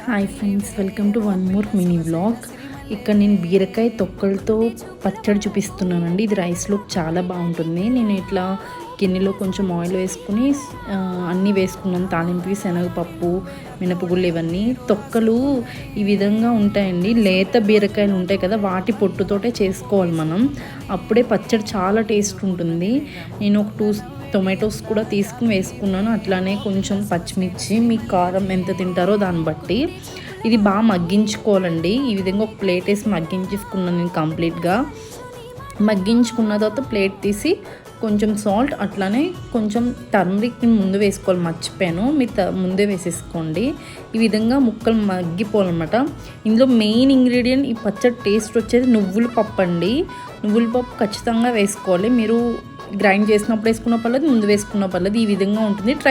Hi friends, welcome to one more mini vlog. ఇక్కడ నేను బీరకాయ తొక్కలతో పచ్చడి చూపిస్తున్నానండి. ఇది రైస్లోకి చాలా బాగుంటుంది. నేను ఇట్లా గిన్నెలో కొంచెం ఆయిల్ వేసుకుని అన్నీ వేసుకున్నాను. తాలింపు, శనగపప్పు, మినపగుళ్ళు, ఇవన్నీ తొక్కలు ఈ విధంగా ఉంటాయండి. లేత బీరకాయలు ఉంటాయి కదా, వాటి పొట్టుతోటే చేసుకోవాలి మనం. అప్పుడే పచ్చడి చాలా టేస్ట్ ఉంటుంది. నేను ఒక 2 టొమాటోస్ కూడా తీసుకుని వేసుకున్నాను. అట్లానే కొంచెం పచ్చిమిర్చి, మీ కారం ఎంత తింటారో దాన్ని బట్టి. ఇది బాగా మగ్గించుకోవాలండి. ఈ విధంగా ఒక ప్లేట్ వేసి మగ్గించుకున్నాను నేను కంప్లీట్గా. మగ్గించుకున్న తర్వాత ప్లేట్ తీసి కొంచెం సాల్ట్, అట్లానే కొంచెం టర్మరిక్ ముందు వేసుకోవాలి, మర్చిపోయాను. మీరు ముందే వేసేసుకోండి. ఈ విధంగా ముక్కలు మగ్గిపోవాలన్నమాట. ఇందులో మెయిన్ ఇంగ్రీడియంట్, ఈ పచ్చడి టేస్ట్ వచ్చేది నువ్వుల పప్పు అండి. నువ్వుల పప్పు ఖచ్చితంగా వేసుకోవాలి. మీరు గ్రైండ్ చేసినప్పుడు వేసుకున్న పర్లేదు, ముందు వేసుకున్న పర్లేదు. ఈ విధంగా ఉంటుంది.